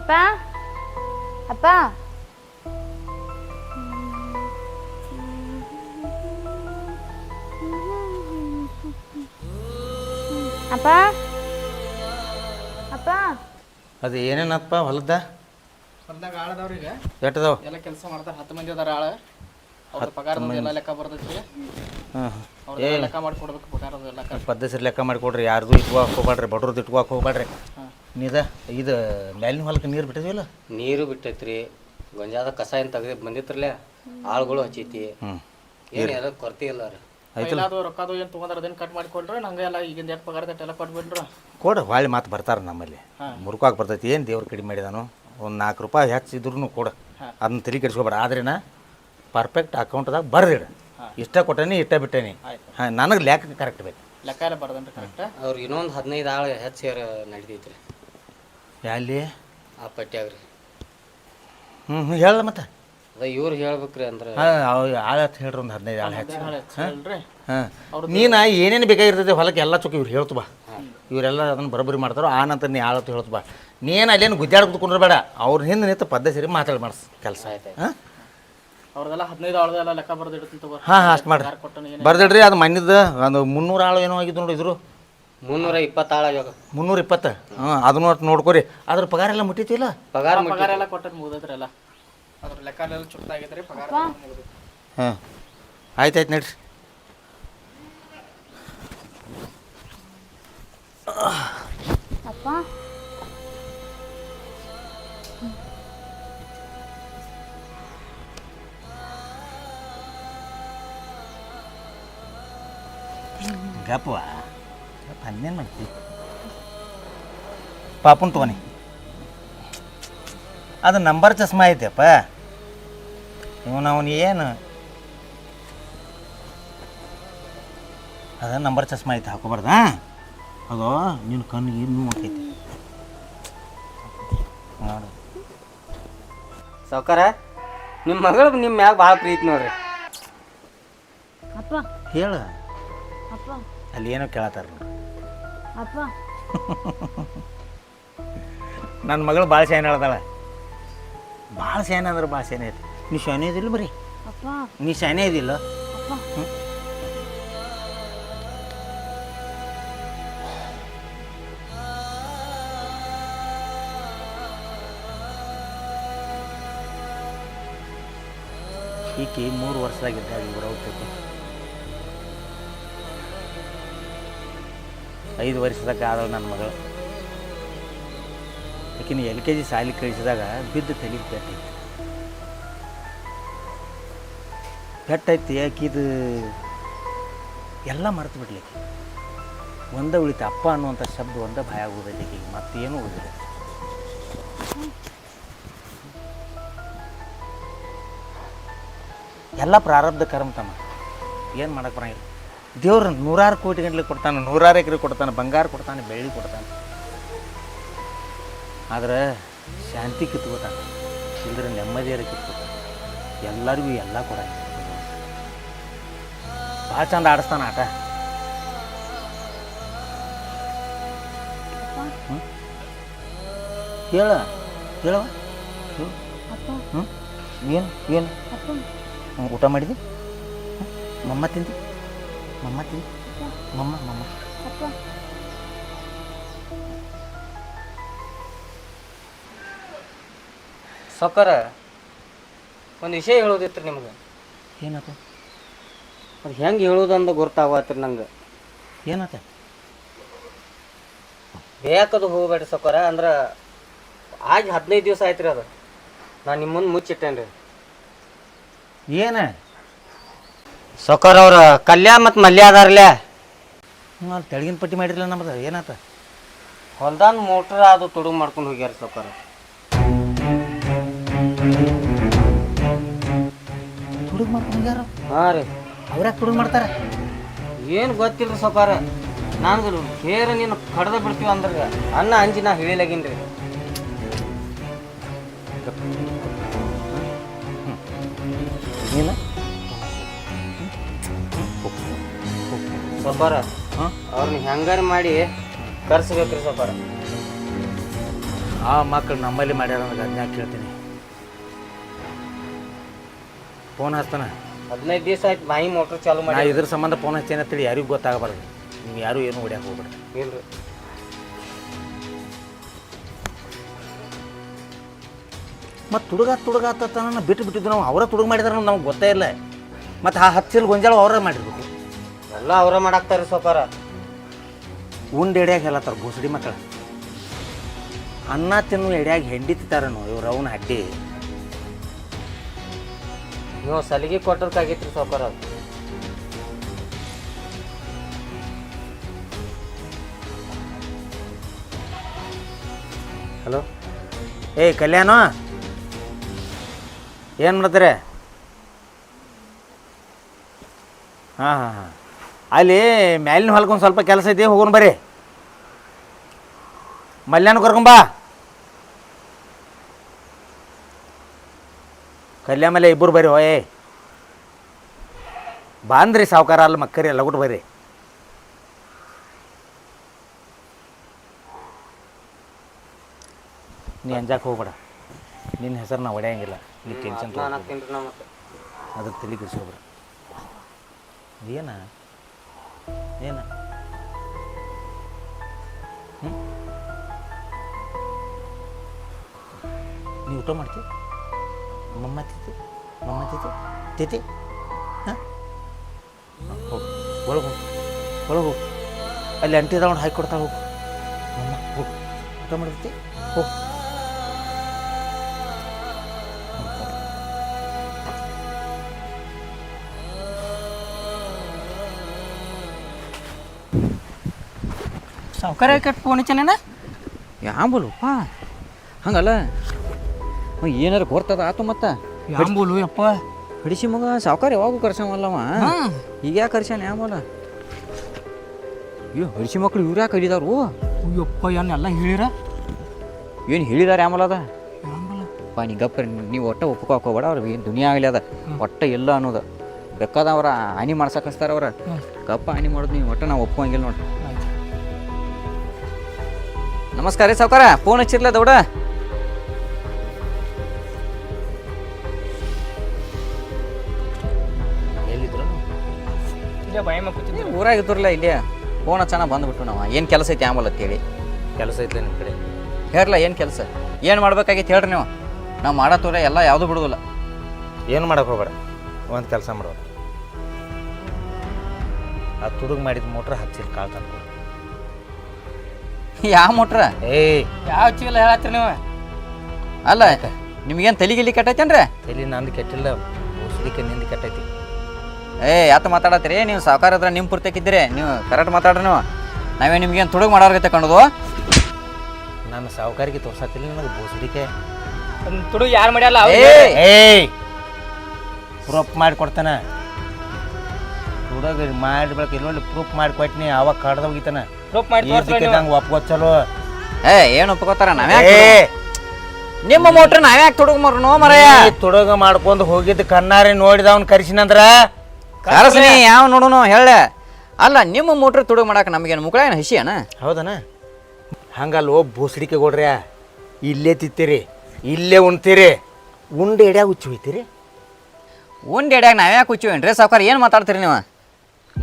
ಅಪ್ಪ ಅಪ್ಪ ಅಪ್ಪ ಅಪ್ಪ ಅದು ಏನೇನಪ್ಪ ಹೊಲದ ಹೊಲ್ದಾಗ ಆಳದವ್ರಿಗೆ ಎಟ್ಟದಾವ ಎಲ್ಲ ಕೆಲಸ ಮಾಡ್ತಾರೆ 10 ಮಂದಿ ಅದಾರ ಆಳ ಅವ್ರ ಪಗಾರದ ಎಲ್ಲ ಲೆಕ್ಕ ಬರ್ತೈತಿ ಅವ್ರ ಲೆಕ್ಕ ಮಾಡಿ ಕೊಡ್ಬೇಕು ಪಗಾರದ ಎಲ್ಲ ಪದ್ಧತಿ ಲೆಕ್ಕ ಮಾಡಿಕೊಡ್ರಿ ಯಾರ್ದು ಇಟ್ಕೋಕೆ ಹೋಗ್ಬೇಡ್ರಿ ಬಡ್ರದ್ದು ಇಟ್ಕೋಕೆ ಹೋಗ್ಬೇಡ್ರಿ ನೀದ ಇದು ಮ್ಯಾಲಿನ ಹೊಲಕ್ಕೆ ನೀರು ಬಿಟ್ಟಿದ್ವಿಲ್ಲ ನೀರು ಬಿಟ್ಟೈತ್ರಿ ಗೊಂಜಾದ ಕಸ ಏನು ತೆಗ್ದು ಬಂದಿತ್ರಲ್ಲ ಆಳುಗಳು ಹಚ್ಚೈತಿ ಏನು ಎಲ್ಲ ಕೊರತೆ ಇಲ್ಲ ರೀ ಎಲ್ಲದು ರೊಕ್ಕದು ಏನು ತೊಗೊಂಡ್ರೆ ಅದನ್ನು ಕಟ್ ಮಾಡಿಕೊಡ್ರಿ ನಂಗೆ ಎಲ್ಲ ಈಗಿಂದ ಎಷ್ಟು ಪಗಾರದ ಎಲ್ಲ ಕೊಟ್ಬಿಡ್ರು ಕೊಡ್ರಿ ಹೊಳ್ಳಿ ಮಾತು ಬರ್ತಾರೆ ನಮ್ಮಲ್ಲಿ ಮುರುಕಾಗಿ ಬರ್ತೈತಿ ಏನು ದೇವ್ರು ಕಡಿಮೆ ಮಾಡಿದಾನು ಒಂದು 4 ರೂಪಾಯಿ ಹೆಚ್ಚಿದ್ರು ಕೊಡು ಅದನ್ನ ತಲೆ ಕೆಡಿಸ್ಕೊಬೇಡ ಆದ್ರೇನ ಪರ್ಫೆಕ್ಟ್ ಅಕೌಂಟ್ದಾಗ ಬರ್ದಿಡ ಇಷ್ಟ ಕೊಟ್ಟೇನಿ ಇಷ್ಟ ಬಿಟ್ಟೇನಿ ಹಾಂ ನನಗೆ ಲೆಕ್ಕ ಕರೆಕ್ಟ್ ಬೇಕು ಲೆಕ್ಕ ಎಲ್ಲ ಬರ್ದನ್ರಿ ಕರೆಕ್ಟ್ ಅವ್ರು ಇನ್ನೊಂದು 15 ಆಳು ಹೆಚ್ಚು ಸೇರಿ ನಡಿತೈತ್ರಿ ಎಲ್ಲಿ ಆ ಪಟ್ಯಾಗ ರೀ ಹೇಳ ಮತ್ತೆ ಅದ ಇವ್ರು ಹೇಳ್ಬೇಕ್ರಿ ಅಂದ್ರೆ ಆಳತ್ ಹೇಳ್ರಿ ಒಂದು 15 ಆಳು ಹೆಚ್ಚು ಹೇಳ್ರಿ ಹಾಂ ನೀನು ಏನೇನು ಬೇಕಾಗಿರ್ತೈತೆ ಹೊಲಕ್ಕೆ ಎಲ್ಲ ಚೊಕ್ಕ ಇವ್ರು ಹೇಳ್ತು ಬಾ ಇವರೆಲ್ಲ ಅದನ್ನು ಬರೋಬ್ಬರಿ ಮಾಡ್ತಾರೋ ಆ ನಂತರ ನೀ ಆಳತ್ತು ಹೇಳ್ತು ಬಾ ನೀನು ಅಲ್ಲೇನು ಗುದ್ದಾಡ್ ಕುತ್ಕೊಂಡ್ರೆ ಬೇಡ ಅವ್ರ ಹಿಂದೆ ನಿಂತು ಪದ್ಧತಿ ಸೇರಿ ಮಾತಾಡಿ ಮಾಡಿಸ್ ಕೆಲಸ ಹಾಂ ಅವ್ರದೆಲ್ಲ 15 ಆಳದೆಲ್ಲ ಲೆಕ್ಕ ಬರ್ದಿಡ್ತೀನಿ ತಗೋ ಹಾಂ ಅಷ್ಟು ಮಾಡಿರಿ ಬರ್ದಿಡ್ರಿ ಅದು ಮಣ್ಣಿದ್ದು ಒಂದು 300 ಆಳು ಏನೋ ಆಗಿದ್ದು ನೋಡಿ ಇದ್ರು 320 ಆಳು ಆಗ್ಯಾವ 320 ಹಾಂ ಅದನ್ನು ಒಟ್ಟು ನೋಡ್ಕೊರಿ ಅದ್ರ ಪಗಾರ ಎಲ್ಲ ಮುಟ್ಟಿತಿಲ್ಲ ಪಗಾರ ಎಲ್ಲ ಕೊಟ್ಟರೆ ಮುಗಿದ್ರಿ ಎಲ್ಲ ಅದ್ರ ಲೆಕ್ಕ ಎಲ್ಲ ಚುಕ್ತಾಗೈತ್ರಿ ಪಗಾರ ಹಾಂ ಆಯ್ತು ನಡ್ರಿ ಅಪ್ಪ ಗಪ್ಪವ ಅನ್ನೇನು ಮಾಡ್ತಿ ಪಾಪನ್ ತಗೋನಿ ಅದು ನಂಬರ್ ಚಸ್ಮಾ ಐತೆಪ್ಪ ಅವನು ಏನು ಅದ ನಂಬರ್ ಚಸ್ಮಾ ಐತೆ ಹಾಕೋಬಾರ್ದ ಅದು ನಿನ್ನ ಕಣ್ಣಿಗೆ ಇನ್ನೂ ಹಾಕೈತಿ ನೋಡು ಸಾವ್ಕಾರ ನಿಮ್ಮ ಮಗಳು ನಿಮ್ಮ ಮ್ಯಾಗ ಭಾಳ ಪ್ರೀತಿ ನೋಡ್ರಿ ಅಪ್ಪ ಹೇಳು ಅಪ್ಪ ಅಲ್ಲಿ ಏನೋ ಕೇಳತ್ತಾರ ಅಪ್ಪ ನನ್ನ ಮಗಳು ಭಾಳ ಶಾನೆ ಹೇಳ್ತಾಳೆ ಭಾಳ ಶಾನೆ ಅಂದ್ರೆ ಭಾಳ ಶಾನೆ ಐತಿ ನೀ ಶಾನೆ ಇದಿಲ್ಲ ಬರೀ ಅಪ್ಪ ನೀ ಶಾನೆ ಇದಿಲ್ಲ ಅಪ್ಪ ಈಕೆ 3 ವರ್ಷದಾಗಿದ್ದಾಗ ಇವ್ರು ಹೋಗ್ತೈತಿ 5 ವರ್ಷದಾಗ ಆದಳು ನನ್ನ ಮಗಳು ಆಕಿನ LKG ಶಾಲೆ ಕಳಿಸಿದಾಗ ಬಿದ್ದು ತಲೆಗೆ ಪೆಟ್ಟೈತಿ ಆಕಿದು ಎಲ್ಲ ಮರೆತು ಬಿಡ್ಲಿಕ್ಕೆ ಒಂದೇ ಉಳಿತು ಅಪ್ಪ ಅನ್ನುವಂಥ ಶಬ್ದ ಒಂದೇ ಭಯ ಆಗೋದೈತಿ ಆಕೆಗೆ ಮತ್ತೇನು ಉಳಿದಿಲ್ಲ ಎಲ್ಲ ಪ್ರಾರಬ್ಧ ಕರ್ಮ ತಮ್ಮ ಏನು ಮಾಡಕ್ಕೆ ಬರಂಗಿಲ್ಲ ದೇವ್ರು 100 ಕೋಟಿ ಗಂಟ್ಲೆ ಕೊಡ್ತಾನೆ 100 ಎಕರೆ ಕೊಡ್ತಾನೆ ಬಂಗಾರ ಕೊಡ್ತಾನೆ ಬೆಳ್ಳಿ ಕೊಡ್ತಾನೆ ಆದ್ರೆ ಶಾಂತಿ ಕಿತ್ಕೋತಾನೆ ಇಲ್ಲದ್ರೆ ನೆಮ್ಮದಿಯರ ಕಿತ್ಕೋತಾನೆ ಎಲ್ಲರಿಗೂ ಎಲ್ಲ ಕೊಡಂಗಿಲ್ಲ ಭಾಳ ಚಂದ ಆಡಿಸ್ತಾನೆ ಆಟ ಹೇಳ ಹೇಳವ ಹ್ಞೂ ಏನು ಏನು ಊಟ ಮಾಡಿದಿ ಮಮ್ಮ ತಿಂದಿ ಮಮ್ಮ ತಿಂದಿ ಮಮ್ಮ ಸಾವ್ಕಾರ ಒಂದು ವಿಷಯ ಹೇಳೋದಿತ್ತು ನಿಮ್ಗೆ ಏನಾತ ಅದು ಹೆಂಗೆ ಹೇಳೋದಂತ ಗೊತ್ತಾಗತ್ರಿ ನಂಗೆ ಏನಾತ ಬೇಕದು ಹೋಗ್ಬೇಡ್ರಿ ಸಾವ್ಕಾರ ಅಂದ್ರೆ ಆಗ 15 ದಿವಸ ಆಯ್ತು ರೀ ಅದು ನಾನು ನಿಮ್ಮ ಮುಂದೆ ಮುಚ್ಚಿಟ್ಟೇನೆ ರೀ ಏನ ಸಾವ್ಕಾರ ಅವ್ರ ಕಲ್ಯಾಣ ಮತ್ತು ಮಲ್ಯ ಅದಾರಲ್ಲೇ ಅಲ್ಲಿ ತೆಳಗಿನ ಪಟ್ಟಿ ಮಾಡಿರಲಿಲ್ಲ ನಮ್ದು ಏನಾತ ಹೊಲ್ದಾನ ಮೋಟ್ರ್ ಅದು ತುಡುಗು ಮಾಡ್ಕೊಂಡು ಹೋಗ್ಯಾರ ಸಾವ್ಕಾರ ತುಡುಗು ಮಾಡ್ಕೊಂಡು ಯಾರು ಹಾಂ ರೀ ಅವ್ರ್ಯಾಕೆ ತುಡುಗು ಮಾಡ್ತಾರೆ ಏನು ಗೊತ್ತಿಲ್ಲ ಸಾವ್ಕಾರ ನಂಗೆ ಹೇರ ನೀನು ಕಡ್ದ ಬಿಡ್ತೀವಿ ಅಂದ್ರೆ ಅನ್ನ ಅಂಜಿ ನಾ ಹೇಳಿಲಾಗಿನ್ ರೀ ನೀನು ಸಾವ್ಕಾರ ಅವ್ರನ್ನ ಹೆಂಗಾರ ಮಾಡಿ ಕರ್ಸ್ಬೇಕ್ರಿ ಸಾವ್ಕಾರ ಆ ಮಕ್ಕಳು ನಮ್ಮಲ್ಲಿ ಮಾಡ್ಯಾರ ನನಗೆ ಅದನ್ನ ಕೇಳ್ತೀನಿ. ಫೋನ್ ಹಚ್ತಾನ. 15 ದಿವಸ ಆಯ್ತು ಬಾಯಿ ಮೋಟ್ರ್ ಚಾಲು ನಾ ಮಾಡಿ. ಇದ್ರ ಸಂಬಂಧ ಫೋನ್ ಹಚ್ಚೇನೆ ಅಂತೇಳಿ ಯಾರಿಗೂ ಗೊತ್ತಾಗಬಾರ್ದು. ನೀವು ಯಾರು ಏನು ಹೊಡ್ಯಾಕೆ ಹೋಗ್ಬೇಡ್ರಿ. ಇಲ್ರಿ ಮತ್ತು ತುಡುಗಾತನ ಬಿಟ್ಟಿದ್ದು ನಾವು ಅವರ ತುಡುಗು ಮಾಡಿದಾರೆ ನಮ್ಗೆ ಗೊತ್ತೇ ಇಲ್ಲ. ಮತ್ತು ಆ ಹಚ್ಚಿಲ್ ಗೊಂಜಾಳ ಅವರೇ ಮಾಡಿರ್ಬೇಕು. ಎಲ್ಲ ಅವ್ರ ಮಾಡಾಕ್ತಾರ ಸಾವ್ಕಾರ. ಉಂಡು ಎಡ್ಯಾಗ ಹೇಳತ್ತಾರ ಬೋಸಡಿ ಮಕ್ಕಳು. ಅನ್ನ ತಿನ್ನು ಎಡ್ಯಾಗ ಹೆಂಡಿ ತಿಂತಾರನು ಇವ್ರು ಅವನ ಹಡ್ಡಿ. ನೀವು ಸಲಿಗೆ ಕೊಟ್ಟರ್ಕಾಗಿತ್ರಿ ಸಾವ್ಕಾರ. ಹಲೋ ಏಯ್ ಕಲ್ಯಾಣ, ಏನು ಮಾಡ್ತಾರೆ? ಹಾಂ ಹಾಂ ಹಾಂ, ಅಲ್ಲಿ ಮ್ಯಾಲಿನ ಹೊಲ್ಕೊಂದು ಸ್ವಲ್ಪ ಕೆಲಸ ಐತಿ, ಹೋಗೋಣ ಬರ್ರಿ. ಮಲ್ಯಾಣ ಕರ್ಕೊಂಬಾ. ಕಲ್ಯಾಣ ಮೇಲೆ ಇಬ್ಬರು ಬರ್ರಿ. ಹೋಯ್ ಬಾಂದ್ರಿ ಸಾವ್ಕಾರ ಅಲ್ಲಿ ಮಕ್ಕರಿ ಲಗುಟ್ ಬರ್ರಿ. ನೀ ಅಂಜಾಕೆ ಹೋಗ್ಬೇಡ. ನಿನ್ನ ಹೆಸರು ನಾವು ಹೊಡೆಯಂಗಿಲ್ಲ. ನೀ ಟೆನ್ಷನ್ ಅದ್ರ ತಲೆ ಕೆಡಿಸ್ಕೊಬೇಡ. ಏನ ಏನ ನೀವು ಊಟ ಮಾಡ್ತೀವಿ? ಮಮ್ಮ ತಿತಿ ಹಾಂ ಹೋಗು, ಒಳಗೆ ಹೋಗು. ಅಲ್ಲಿ ಅಂಟಿ ತಗೊಂಡು ಹಾಕಿ ಕೊಡ್ತಾ ಹೋಗು. ಮಮ್ಮ ಹೋಗು, ಊಟ ಮಾಡ್ತಿ ಹೋಗು. ಸಾವ್ಕಾರ ಕಟ್ ಫೋನ್ ಹಚ್ಚನೇನ? ಯಾಂಬುಲಪ್ಪ ಹಂಗಲ್ಲ, ಏನಾರು ಗೊತ್ತದ ಆತು ಮತ್ತೆ ಯಾಂಬುಲು ಯಪ್ಪ ಹಿಡಿಸಿ ಮಗ ಸಾವ್ಕಾರ ಯಾವಾಗೂ ಕರ್ಸವಲ್ಲವ. ಈಗ ಯಾಕೆ ಕರ್ಸ್ಯಾನ ಯಾಂಬುಲ? ಅಯ್ಯೋ ಹಿಡಿಸಿ ಮಕ್ಳು ಇವ್ರು ಯಾಕೆ ಕಲಿದಾರು? ಅಯ್ಯಪ್ಪ ಎಲ್ಲ ಹೇಳಿರ ಏನು ಹೇಳಿದಾರೆ ಯಾಂಬುಲ ಅದ? ಯಾಂಬುಲ ಪಾ ನೀ ಗಪ್ಪ, ನೀವು ಒಟ್ಟ ಒಪ್ಕೋಬೇಡ. ಅವ್ರು ಏನು ದುನಿಯಾ ಆಗಲಿ ಅದ ಒಟ್ಟ ಎಲ್ಲ ಅನ್ನೋದು ಬೇಕಾದ ಅವ್ರ ಹಾನಿ ಮಾಡ್ಸಕ್ಕೆ ಹಚ್ತಾರ. ಅವ್ರ ಗಪ್ಪ ಹಾನಿ ಮಾಡೋದು ನೀವು ಒಟ್ಟ ನಾವು ಒಪ್ಕೊಂಗಿಲ್ಲ ನೋಡಿ. ನಮಸ್ಕಾರ ರೀ ಸಾವ್ಕಾರ, ಫೋನ್ ಹಚ್ಚಿರ್ಲ ದೌಡ? ಎಲ್ಲಿದ್ರು? ಇಲ್ಲೇ ಬಾಯಿ ಮಕ್ಕಳು ಊರಾಗ ಇದ್ರಲ್ಲ ಇಲ್ಲೇ ಫೋನ್ ಹಚ್ಚನ ಬಂದ್ಬಿಟ್ಟು ನಾವು ಏನು ಕೆಲಸ ಐತಿ ಆಂಬಲ್ ಅಂತೇಳಿ. ಕೆಲಸ ಐತ್ಲ ನಿಮ್ಮ ಕಡೆ? ಹೇಳ್ರಲ್ಲ ಏನು ಕೆಲಸ, ಏನು ಮಾಡ್ಬೇಕಾಗಿತ್ತು ಹೇಳ್ರಿ ನೀವು. ನಾವು ಮಾಡತ್ತೋರ ಎಲ್ಲ ಯಾವುದೂ ಬಿಡೋದಿಲ್ಲ. ಏನು ಮಾಡಕ್ಕೆ ಹೋಗ್ಬೇಡ, ಒಂದು ಕೆಲಸ ಮಾಡೋದು. ಆ ತುಡುಗು ಮಾಡಿದ ಮೋಟ್ರ್ ಹಚ್ಚಿಲ್ಲ ಕಾಳು ತಂದ್ಕೊಡು. ಯಾವ ಮೋಟ್ರ? ಏಯ್ ಯಾವ ಚೀಲ ಹೇಳತ್ರಿ ನೀವು? ಅಲ್ಲ ನಿಮ್ಗೇನು ತಲೆಗಿಲ್ಲಿ ಕೆಟ್ಟೈತೇನ್ರಿ? ಇಲ್ಲಿ ನಂದು ಕೆಟ್ಟಿಲ್ಲ, ಬೋಸಡಿಕೆ ನಿಂದು ಕೆಟ್ಟೈತಿ. ಯಾತ ಮಾತಾಡತ್ತೀರಿ ನೀವು? ಸಾವ್ಕಾರ ಹತ್ರ ನಿಮ್ಮ ಪೂರ್ತಕ್ಕಿದ್ದೀರಿ, ನೀವು ಕರೆಕ್ಟ್ ಮಾತಾಡ್ರಿ. ನೀವು ನಾವೇ ನಿಮ್ಗೇನು ತುಡುಗು ಮಾಡೋರ್ಗತ್ತೆ ಕಾಣೋದು? ನಾನು ಸಾವುಕಾರಿಗೆ ತೋರ್ಸತ್ತಿಲ್ಲ ನನಗೆ ಬೋಸಡಿಕೆ. ತುಡು ಯಾರು ಮಾಡ್ಯಲ್ಲ? ಏಯ್ ಪ್ರೂಫ್ ಮಾಡಿ ಕೊಡ್ತಾನೆ. ತುಡುಗ ಮಾಡಿ ಬೆಳಕ ಇಲ್ಲೊಳ್ಳಿ ಪ್ರೂಫ್ ಮಾಡಿ ಕೊಟ್ಟಿನಿ, ಅವಾಗ ಕಡ್ದ ಹೋಗಿತಾನ. ಪ್ರೂಫ್ ಮಾಡಿ ನಂಗೆ ಒಪ್ಕೋತ್ ಚಲೋ. ಏನು ಒಪ್ಕೋತಾರ? ನಿಮ್ಮ ಮೋಟ್ರ್ ನಾವ್ಯಾಕೆ ತುಡುಗು ಮರ್ನೋ ಮರಯ್ಯ? ತುಡುಗ ಮಾಡ್ಕೊಂಡು ಹೋಗಿದ್ದು ಕಣ್ಣಾರಿ ನೋಡಿದವನ್ ಕರ್ಸಿನಂದ್ರ ಕರಸ್ನಿ ಯಾವ ನೋಡುನು ಹೇಳ. ಅಲ್ಲ ನಿಮ್ಮ ಮೋಟ್ರ್ ತುಡುಗು ಮಾಡಕ್ಕೆ ನಮಗೇನು ಮುಕ್ಕಳ ಏನು ಹಸಿ ಅಣ್ಣ? ಹೌದನ? ಹಂಗಲ್ಲ ಬೋಸಡಿಕೆ ಕೊಡ್ರಿ. ಇಲ್ಲೇ ತಿತ್ತೀರಿ, ಇಲ್ಲೇ ಉಣ್ತೀರಿ, ಉಂಡು ಎಡ್ಯಾಗ ಹುಚ್ಚು ಹೋಯ್ತೀರಿ. ಉಂಡು ಎಡ್ಯಾಗ ನಾವ್ಯಾಕೆ ಹುಚ್ಚುವೇನ್ರಿ ಸಾವ್ಕಾರ? ಏನು ಮಾತಾಡ್ತೀರಿ ನೀವು?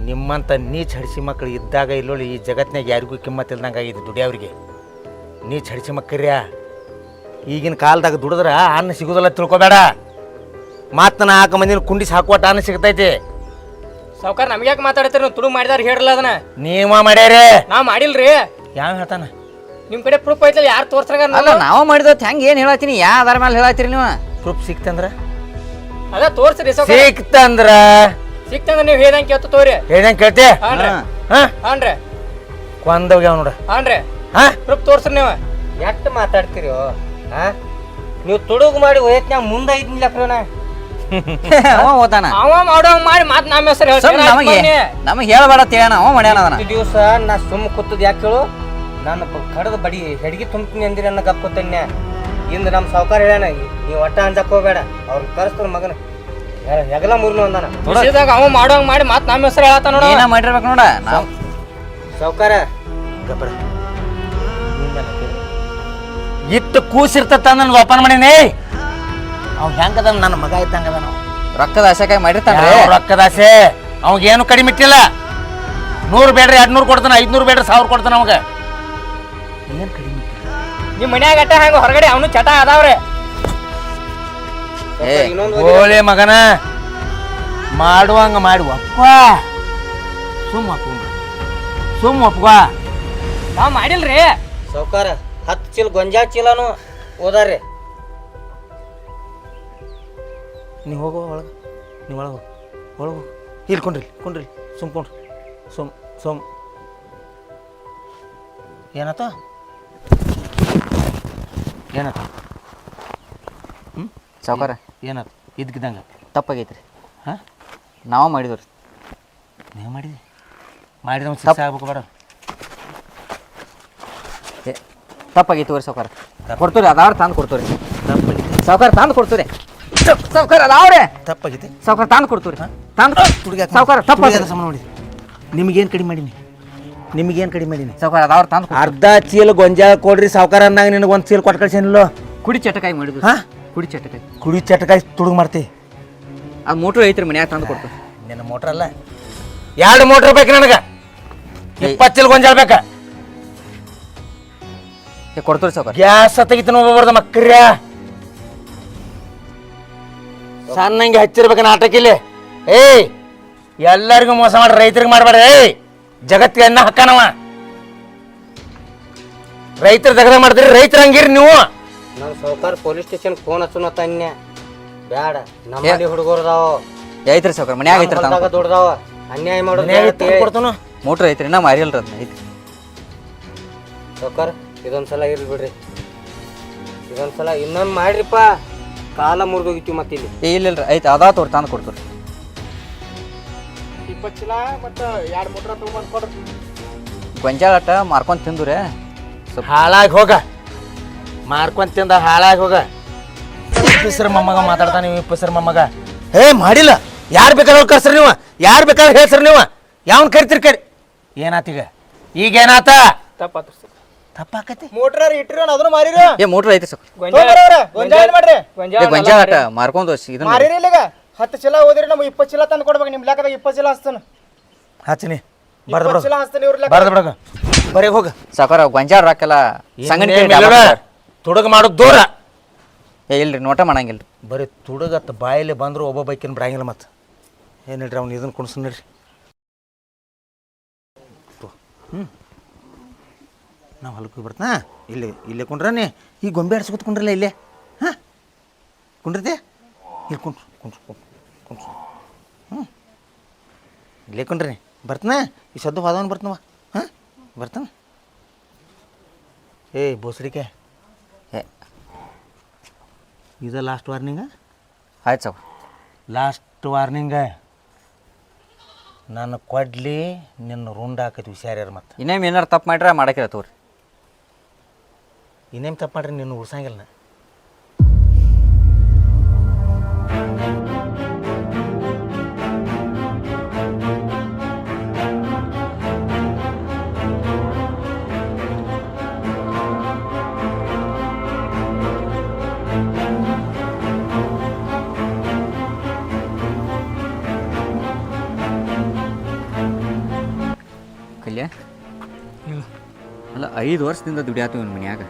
ನಿಮ್ಮಂಥ ನೀಚ್ ಹಡಿಸಿ ಮಕ್ಕಳು ಇದ್ದಾಗ ಇಲ್ಲೊಳ್ಳಿ ಈ ಜಗತ್ತಿನಾಗ ಯಾರಿಗೂ ಕಿಮ್ಮತ್ತು ಇಲ್ದಂಗೆ ಆಗಿದೆ ದುಡಿಯವ್ರಿಗೆ. ನೀಚ್ ಹಡಿಸಿ ಮಕ್ಕಳ್ರ್ಯಾ, ಈಗಿನ ಕಾಲದಾಗ ದುಡಿದ್ರೆ ಅನ್ನ ಸಿಗೋದಿಲ್ಲ ತಿಳ್ಕೊಬೇಡ. ಮಾತು 4 ಮಂದಿನ ಕುಂಡಿಸಿ ಹಾಕುವಟ್ಟು ಅನ್ನ ಸಿಗ್ತೈತಿ. ಸಾವ್ಕಾರ ನಮ್ಗೆ ಯಾಕೆ ಮಾತಾಡ್ತೀರಿ? ನೀವು ತುಡು ಮಾಡಿದಾರ ಹೇಳ್ರಲ್ಲ ಅದನ್ನ. ನೀವ ಮಾಡ್ಯಾರಿ? ನಾವು ಮಾಡಿಲ್ರಿ. ಯಾವ ಹೇಳ್ತಾನ? ನಿಮ್ಮ ಕಡೆ ಪ್ರೂಫ್ ಐತಲ್ಲ, ಯಾರು ತೋರ್ಸ್ರಾಗ? ಅಲ್ಲ ನಾವು ಮಾಡಿದತ್ ಹೆಂಗೆ ಏನು ಹೇಳತ್ತೀನಿ? ಯಾವ ಆಧಾರ ಮೇಲೆ ಹೇಳತ್ತೀರಿ ನೀವು? ಪ್ರೂಫ್ ಸಿಕ್ತಂದ್ರ ಅದ ತೋರ್ಸ್ರಿ ಸಾವ್ಕಾರ. ಸಿಕ್ತಂದ್ರ ಸಿಕ್ತಂದ್ರ ನೀವು ಹೇಳ್ದಂಗೆ ಕೇಳ್ತು ತೋರಿ. ಹೇಳ್ದಂಗೆ ಕೇಳ್ತಿ? ಹಾನ್ರಿ ಕೊಂದೋಗ್ಯಾವ ನೋಡ. ಹಾನ್ರಿ ಹಾ ಪ್ರೂಫ್ ತೋರ್ಸ್ರಿ ನೀವು. ಎಷ್ಟು ಮಾತಾಡ್ತೀರಿ? ನೀವು ತುಡುಗು ಮಾಡಿ ವಯಸ್ಸಿನಾಗ ಮುಂದೆ ಐದ್ನಿಲ್ಲ ಕ್ರೋಣ. ಅವ ಹೋತಾನ, ಅವ ಮಾಡೋಂಗ್ ಮಾಡಿ ಮಾತು ನಮ್ಮ ಹೆಸರು ನಮಗೆ ಹೇಳಬೇಡ ತೇಣ. ಅವ ಮಾಡ್ಯಾನ ಅದನ್ನ. ಇಷ್ಟು ದಿವಸ ನಾ ಸುಮ್ಮ ಕೂತದ್ ಯಾಕೆ ಹೇಳು? ನಾನು ಕಡದ ಬಡಿ ಹೆಡ್ಗಿ ತುಂಬ್ತೀನಿ ಅಂದಿರಿ ನನ್ನ ಗಪ್ ಕೂತನ್ಯ. ಇಂದು ನಮ್ಮ ಸಾವ್ಕಾರ ಹೇಳ್ಯಾನ, ನೀವು ಒಟ್ಟ ಅಂಜಕ್ ಹೋಗ್ಬೇಡ, ಅವ್ರನ್ನ ಕರೆಸ್ತಾರ ಮಗನ ಹೆಗಲ ಮುರ್ನು ಅಂದಾನ. ಅವ ಮಾಡೋಂಗ್ ಮಾಡಿ ಮಾತು ನಮ್ಮ ಹೆಸರು ಹೇಳತ್ತ ನೋಡ. ಏನ ಮಾಡಿರ್ಬೇಕು ನೋಡ. ನಾವು ಸಾವ್ಕಾರ ಗಬ್ಬರ ಇಟ್ಟು ಕೂಸಿರ್ತತ್ತ ನನ್ನ ಓಪನ್ ಮಾಡೀನಿ. ಅವ್ ಹೆಂಗದ ನನ್ನ ಮಗ ಇದ್ದಂಗದ ನಾವು. ರೊಕ್ಕದ ಆಸೆಕಾಯಿ ಮಾಡಿರ್ತಾನೆ ರೊಕ್ಕದಾಸೆ ಅವಾಗೇನು ಕಡಿಮೆ ಇಟ್ಟಿಲ್ಲ. 100 ಬೇಡ್ರಿ 200 ಕೊಡ್ತಾನ, 500 ಬೇಡ್ರಿ 1000 ಕೊಡ್ತಾನ. ಅವಾಗ ಏನು ಕಡಿಮೆ ಇಟ್ಟಿಲ್ಲ. ನಿಮ್ಮ ಮನ್ಯಾಗ ಅಟ್ಟ ಹಂಗ ಹೊರಗಡೆ ಅವನು ಚಟ ಅದಾವ್ರೆ. ಓಳೆ ಮಗನ ಮಾಡುವಂಗ ಮಾಡಿ ಒಪ್ಪ. ಸುಮ್ಮ ಒಪ್ಪ. ನಾವ್ ಮಾಡಿಲ್ರಿ ಸೌಕಾರ. 10 ಚೀಲ ಗೊಂಜಾಳ ಚೀಲನು ಓದಾರ್ರಿ. ನೀವು ಹೋಗೋ ಒಳಗೆ, ನೀವು ಒಳಗೆ ಹೋಗು. ಇಲ್ಲಿ ಕೊಂಡ್ರಿ ಸುಮ್ಕೊಂಡ್ರಿ. ಸುಮ್ ಏನಾತ ಸಾವ್ಕಾರ ಏನಾತ ಇದ್ಕಿದ್ದಂಗೆ ತಪ್ಪಾಗೈತ್ರಿ. ಹಾಂ ನಾವು ಮಾಡಿದ್ರಿ. ನೀವು ಮಾಡಿದ ಒಂದು ಶಿಕ್ಷೆ ಆಗ್ಬೇಕು ಬೇಡ. ತಪ್ಪಾಗೈತಿ ತೋರಿ ಸಾವ್ಕಾರ. ಕೊಡ್ತೀರಿ ಅದಾವ್ರೆ ತಂದು ಕೊಡ್ತೀರಿ. ತಪ್ಪಾಗಿದೆ ಸಾವ್ಕಾರ ತಂದು ಕೊಡ್ತೀರಿ. ಸಾವ್ಕಾರ ಅದಾವ್ರೆ ತಪ್ಪಾಗಿದೆ. ಸಾವ್ಕಾರ ತಂದು ಕೊಡ್ತೀರಿ. ತಂದು ಸಾವ್ಕಾರ ತಪ್ಪಾಗ ಸಮ ನೋಡಿ. ನಿಮಗೇನು ಕಡಿಮೆ ಮಾಡೀನಿ ಸಾವ್ಕಾರ ಅದಾವ್ರೆ ತಂದು ಅರ್ಧ ಚೀಲ ಗೊಂಜಾಳ ಕೊಡ್ರಿ ಸಾವ್ಕಾರ ಅಂದಾಗ ನಿನಗೆ ಒಂದು ಚೀಲ ಕೊಟ್ಟು ಕಳ್ಸೇನಿಲ್ಲೋ. ಕುಡಿ ಚಟಕಾಯಿ ಮಾಡಿದ್ವಿ. ಹಾಂ ಕುಡಿ ಚಟಕಾಯಿ ತುಡುಗ್ ಮಾಡ್ತಿ. ಅದು ಮೋಟ್ರ್ ಐತ್ರಿ ಮನ್ಯಾಗ ತಂದು ಕೊಡ್ತೀವಿ. ನಿನ್ನ ಮೋಟ್ರ್ ಅಲ್ಲ, 2 ಮೋಟ್ರ್ ಬೇಕು ನನಗೆ. 20 ಚೀಲ ಗೊಂಜಾಳ ಬೇಕಾ? ಕೊಡ್ತೀರಿ ಸಾವ್ಕಾರ. ಗ್ಯಾಸ್ ತೆಗಿತಾನ ಹೋಗ್ಬಾರ್ದ ಮಕ್ಕರ್ಯ. ಸಣ್ಣಂಗೆ ಹಚ್ಚಿರ್ಬೇಕು ನಾಟಕಿಲ್ಲಿ. ಏಯ್ ಎಲ್ಲರಿಗೂ ಮೋಸ ಮಾಡಿ ರೈತರಿಗೆ ಮಾಡಬೇಡ್ರಿ. ಏಯ್ ಜಗತ್ತಿಗೆ ಅನ್ನ ಹಕ್ಕನವ. ರೈತರ ಜಗದ ಮಾಡ್ತೀರಿ, ರೈತರ ಹಂಗಿರಿ ನೀವು. ನಮ್ಮ ಸೌಕಾರ ಪೊಲೀಸ್ ಸ್ಟೇಷನ್ ಫೋನ್ ಹಚ್ಚುನ ತನ್ನೆ ಬ್ಯಾಡ. ನಮ್ಮಲ್ಲಿ ಹುಡುಗರ್ದಾವ ಐತ್ರಿ ಸಾವ್ಕಾರ ಮನ್ಯಾಗ ಐತ್ರಿ ತಂದು ದೊಡ್ಡದಾವ. ಅನ್ಯಾಯ ಮಾಡೋದು ಕೊಡ್ತಾನು. ಮೋಟ್ರ್ ಐತ್ರಿ ನಾ ಮಾರಿಲ್ರಿ ಅದನ್ನ ಐತ್ರಿ ಸೌಕಾರ. ಇದೊಂದ್ಸಲ ಇರ್ಲಿ ಬಿಡ್ರಿ. ಇದೊಂದ್ಸಲ ಇನ್ನೊಂದು ಮಾಡ್ರಿಪ್ಪ. ಕಾಲ ಮುರಿದೋಗಿತ್ತು ಮತ್ತೆ ಇಲ್ಲಿ. ಇಲ್ಲಿಲ್ರಿ ಐತಿ ಅದಾ ತೋರಿ ತಂದು ಕೊಡ್ತೀರಿ. 20 ಚೀಲ ಮತ್ತು 2 ಮೋಟ್ರ ತೊಗೊಂಡು ಕೊಡ್ರಿ. ಗೊಂಜಾಳ ಅಟ್ಟ ಮಾರ್ಕೊಂಡು ತಿಂದುರೆ ಸ್ವಲ್ಪ ಹಾಳಾಗಿ ಹೋಗ. ಮಾರ್ಕೊಂಡ್ ತಿಂದ ಹಾಳಾಗಿ ಹೋಗ. ಇಪ್ಪಸರ ಮೊಮ್ಮಗ ಮಾತಾಡ್ತಾನೆ. ನೀವು ಇಪ್ಪಸರ ಮೊಮ್ಮಗ. ಏ ಮಾಡಿಲ್ಲ. ಯಾರು ಬೇಕಾದ್ರೆ ಕಳ್ಸ್ರಿ ನೀವು, ಯಾರು ಬೇಕಾದ್ರೆ ಹೇಳ್ಸ್ರಿ ನೀವು. ಯಾವನ್ ಕರಿತೀರಿ ಕರಿ. ಏನಾತೀಗ? ಈಗೇನಾತ? ತಪ್ಪಾಕತಿ. ಮೋಟ್ರಾರ ಇಟ್ರಿ ಅದನ್ನು ಮಾರಿರಿ. ಮೋಟ್ರ್ ಐತಿ ಸಾವ್ಕಾರ. ಗೊಂಜಾಳ ಮಾಡ್ರಿ. ಗೊಂಜಾಳ ಅಟ್ಟ ಮಾರ್ಕೊಂಡು ಇದನ್ನ ಮಾರಿರಿ ಇಲ್ಲಿಗ 10 ಚೀಲ ಹೋದ್ರಿ. ನಮ್ಗೆ 20 ಚೀಲ ತಂದು ಕೊಡ್ಬೇಕು. ನಿಮ್ಮ ಲೆಕ್ಕದಾಗ 20 ಚೀಲ ಹಚ್ತಾನ. ಹಚ್ಚಿನಿ ಬರ್ದ ಬಿಡ. ಚೀಲ ಹಚ್ತಾನೆ ಇವ್ರ ಲೆಕ್ಕ. ಬರ್ದ ಬಿಡಗ ಬರೀ ಹೋಗ. ಸಾವ್ಕಾರ ಗೊಂಜಾಳ ರಾಕಲ್ಲ ಸಂಗಣಿ ತುಡುಗ ಮಾಡೋದು ದೂರ. ಇಲ್ರಿ ನೋಟ ಮಾಡಂಗಿಲ್ರಿ. ಬರೀ ತುಡುಗತ್ತ ಬಾಯಲ್ಲಿ ಬಂದ್ರು ಒಬ್ಬ ಬೈಕಿನ ಬಿಡಂಗಿಲ್ಲ. ಮತ್ತೆ ಏನು ಹೇಳ್ರಿ ಅವ್ನು ಇದನ್ನು ಕುಣಿಸ್ ನಡ್ರಿ. ನಾವು ಹೊಲಕ್ಕೆ ಬರ್ತಾ ಇಲ್ಲೇ ಕುಂಡ್ರಾನೆ. ಈ ಗೊಂಬೆ ಆಡ್ಸ್ಕೊತ ಕುಂಡ್ರಲ್ಲ ಇಲ್ಲೇ. ಹಾಂ ಕುಂಡ್ರತೆ ಇಲ್ಲಿ ಕುಂಡ್ರು. ಇಲ್ಲೇ ಕುಂಡ್ರಿ. ಬರ್ತನ ಈ ಸದ್ದು ಹೋದವನು ಬರ್ತನವ. ಹಾಂ ಬರ್ತಾನ. ಏಯ್ ಬೋಸ್ರಿಕೆ ಇದು ಲಾಸ್ಟ್ ವಾರ್ನಿಂಗ. ಆಯ್ತು ಸಾವ್ಕಾರ. ಲಾಸ್ಟ್ ವಾರ್ನಿಂಗ. ನಾನು ಕೊಡ್ಲಿ ನಿನ್ನ ರುಂಡ ಹಾಕೈತಿ ಹುಷಾರ್ಯಾರ. ಮತ್ತೆ ಇನ್ನೇನು ಏನಾರು ತಪ್ಪು ಮಾಡ್ರೆ ಮಾಡಕ್ಕಿಲ್ಲ ತೋರಿ. ಇನ್ನೇನು ತಪ್ಪು ಮಾಡ್ರಿ ನಿನ್ನ ಉಳ್ಸಂಗಿಲ್ಲ. ಕಲ್ಯ ಅಲ್ಲ 5 ವರ್ಷದಿಂದ ದುಡಿಯಾತು ಇವನು ಮನ್ಯಾಗ.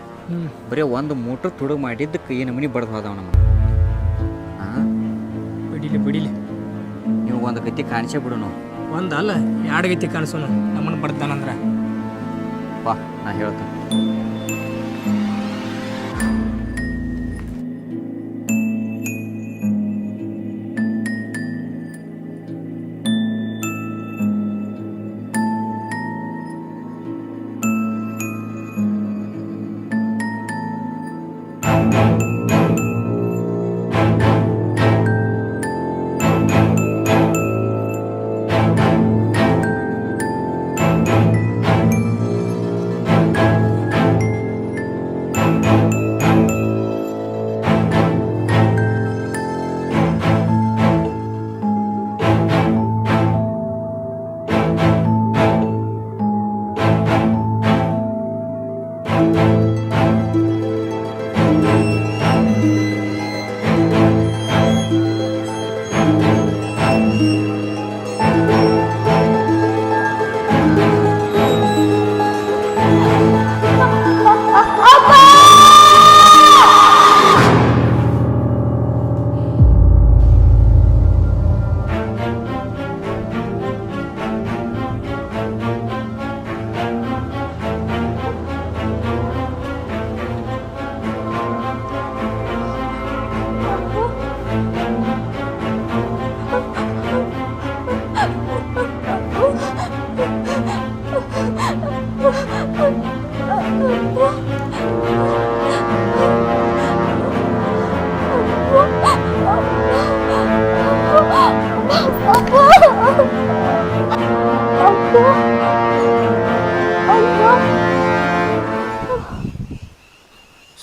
ಬರೀ ಒಂದು ಮೋಟ್ರ್ ತುಡುಗ್ ಮಾಡಿದ್ದಕ್ಕೆ ಏನು ಮನಿ ಬಡ್ದು ಹೋದವ ನಮ್ಮ. ಹಾಂ ಬಿಡಿಲಿ ನೀವು ಒಂದು ಗತಿ ಕಾಣಿಸೇ ಬಿಡು. ನಾವು ಒಂದಲ್ಲ 2 ಗತಿ ಕಾಣಿಸೋನು ನಮ್ಮನ್ನು ಬಡ್ದಾನಂದ್ರೆ. ಬಾ ನಾ ಹೇಳ್ತೀನಿ.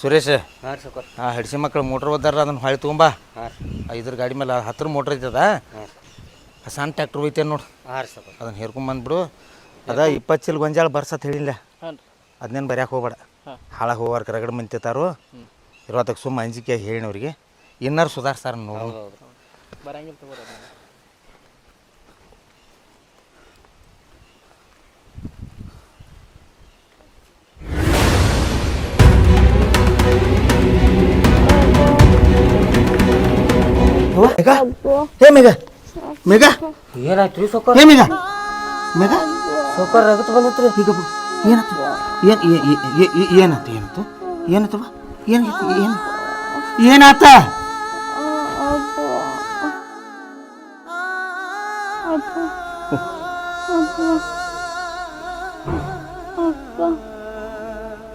ಸುರೇಶ್ ಹಾಂ ರೀ ಸೌಕರ್. ಆ ಹೆಡ್ಸಿ ಮಕ್ಳು ಮೋಟ್ರ್ ಓದಾರ ಅದನ್ನ ಹೊಳೆ ತೊಗೊಂಬಾ. ಹಾಂ ರೀ. ಇದ್ರ ಗಾಡಿ ಮೇಲೆ 10 ಮೋಟ್ರ್ ಐತದ. ಸಣ್ಣ ಟ್ಯಾಕ್ಟ್ರ್ ಹೋಯ್ತೇನೆ ನೋಡು. ಹಾಂ ರೀ ಸೌಕರ್. ಅದನ್ನ ಹೇರ್ಕೊಂಬಂದ್ಬಿಡು. ಅದ 20 ಚೀಲ ಗೊಂಜಾಳ ಬರ್ಸತ್ ಹೇಳಿಲ್ಲ. ಹಾಂ ರೀ. ಅದನ್ನೇನು ಬರೆಯಕ್ಕೆ ಹೋಗ್ಬೇಡ. ಹಾಳಾಗಿ ಹೋಗಾರ ಕರಗಡೆ ಮಂತಿತಾರು ಇರೋದಕ್ಕೆ ಸುಮ್ಮ ಅಂಜಿಕೆ ಹೇಳಿನವ್ರಿಗೆ ಇನ್ನಾರು ಸುಧಾರಿಸ್ತಾರ ನೋಡು. ಬರಂಗಿಲ್ಲ ತಗೋರಿ ಅದನ್ನ. ಹೇ ಮೇಘ ಮೇಘ ಏನಾಯ್ತು ರೀ ಸೌಕರ್? ಹೇ ಮೇಘ ಮೇಘ ಸೌಕರ್ ರಗತ್ ಬಂದತ್ರಿ. ಈಗ ಏನಾಯ್ತು ಏನಾಯ್ತು ಏನಾಯ್ತು ಏನಾಯ್ತವ ಏನಾತ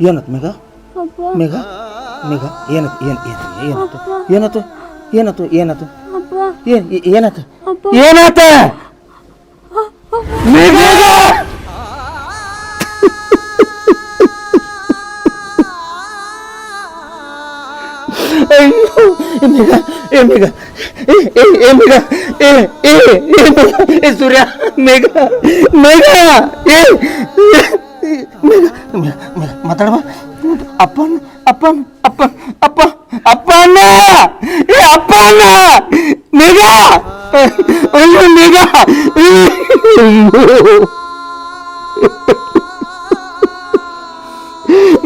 ಏನತ್ ಮೇಘ ಮೇಘ ಮೇಘ ಏನತ್ ಏನತ್ತು ಏನತ್ತು ಏನತ್ತು ಏನಾತ ಏನಾತ ಮೇಘ ಮೇಘ ಸೂರ್ಯ ಮೇಘ ಮೇಘ ಮಾತಾಡವ ಅಪ್ಪನ್ ಅಪ್ಪನ್ ಅಪ್ಪನ್ ಅಪ್ಪ ಅಪ್ಪನ ಅಪ್ಪನ ಮೇಘ ಅಯ್ಯೋ ಮೇಘ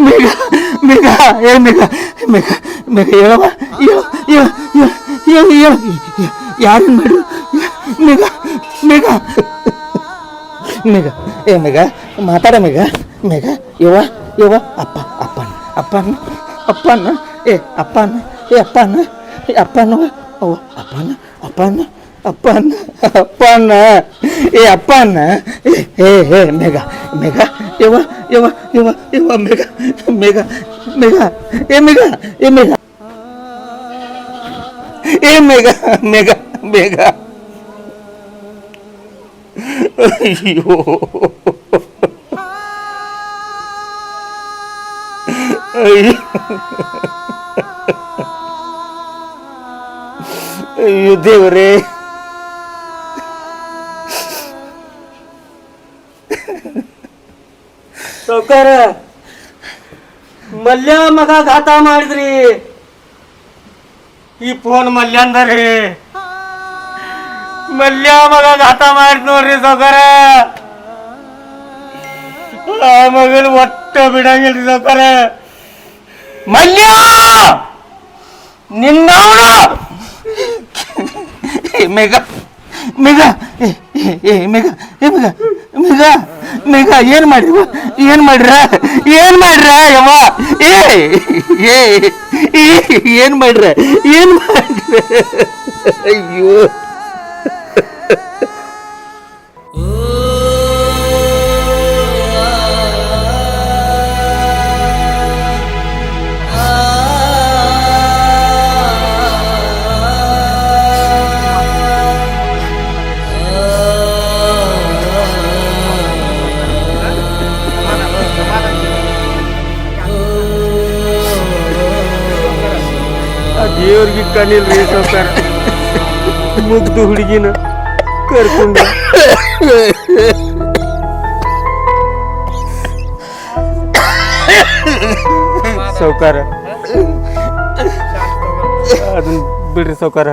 ಮೇಘ ಮೇಘ ಏ ಮೇಘ ಮೇಘ ಮೇಘ ಹೇಳವ ಯಾರೇನು ಮಾಡು ಮೇಘ ಮೇಘ ಮೇಘ ಏ ಮೇಘ ಮಾತಾಡ ಮೇಘ ಮೇಘ ಯವ್ವ ಅಪ್ಪ ಅಪ್ಪನ ಅಪ್ಪನ ಅಪ್ಪನ ಏ ಅಪ್ಪನ ಏ ಅಪ್ಪನ ಅಪ್ಪನ ಅವ್ವ ಅಪ್ಪನ ಅಪ್ಪನ ಅಪ್ಪನ ಅಪ್ಪನ ಏ ಅಪ್ಪನ ಏ ಹೇ ಮೇಘ ಮೇಘ ಯವ್ವ ಮೇಘ ಮೇಘ ಮೇಘ ಏ ಮೇಘ ಏ ಮೇಘ ಏ ಮೇಘ ಮೇಘ ಮೇಘ ಅಯ್ಯೋ ಅಯ್ಯೋ ದೇವರೇ ಸೌಕರ್ ಮಲ್ಯ ಮಗ ಘಾತ ಮಾಡಿದ್ರಿ. ಈ ಫೋನ್ ಮಲ್ಯಾಂದರಿ ಮಲ್ಯ ಮಗ ಘಾತ ಮಾಡಿದ್ ನೋಡ್ರಿ ಸೌಕರ. ಆ ಮಗನ ಒಟ್ಟ ಬಿಡಂಗಿಲ್ರಿ ಸೌಕರ. ಮಲ್ಯ ನಿನ್ನವನು ಮೇಘ ಮೇಘ ಏ ಮೇಘ ಏ ಮೇಘ ಮೇಘ ಮೇಘ ಏನು ಮಾಡಿದ್ವ ಏನು ಮಾಡ್ರ ಯವ್ವ ಏನು ಮಾಡ್ರ ಅಯ್ಯೋ ದೇವ್ರಿಗೆ ಕಣ್ಣಿಲ್ರಿ ಸೌಕರ. ಮುಗ್ದು ಹುಡುಗಿನ ಕರ್ಕೊಂಡ ಸೌಕರ ಅದನ್ನ ಬಿಡ್ರಿ ಸೌಕರ.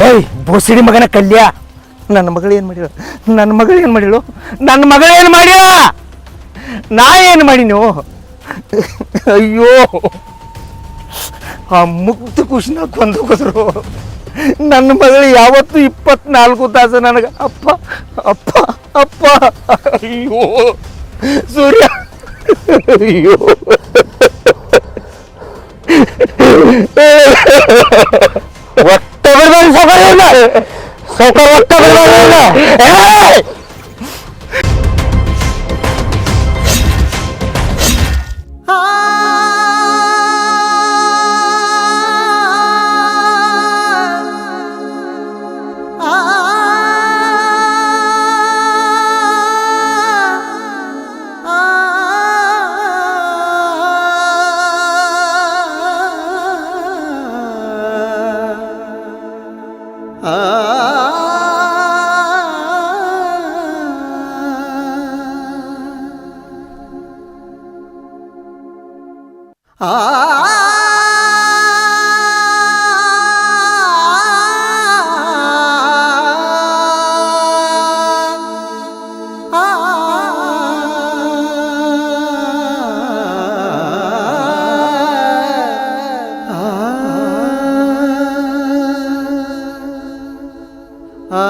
ಏಯ್ ಬೋಸಿಡಿ ಮಗನ ಕಲ್ಯ ನನ್ನ ಮಗಳು ಏನು ಮಾಡಿಳು ನನ್ನ ಮಗಳು ಏನು ಮಾಡಿಳ ನಾ ಏನು ಮಾಡಿ ನೀವು ಅಯ್ಯೋ ಆ ಮುಗ್ಧ ಖುಷಿನ ಕೊಂದು ಹೋದ್ರು. ನನ್ನ ಮಗಳು ಯಾವತ್ತು 24 ತಾಸು ನನಗೆ ಅಪ್ಪ ಅಪ್ಪ ಅಪ್ಪ. ಅಯ್ಯೋ ಸೂರ್ಯ, ಅಯ್ಯೋ ಒಟ್ಟ ಬಿಡ್ಬೇಡಿ ಸೌಕರ್ಯ ಒಟ್ಟ ಬಿಡ್ಬೇಡಿ. ಆ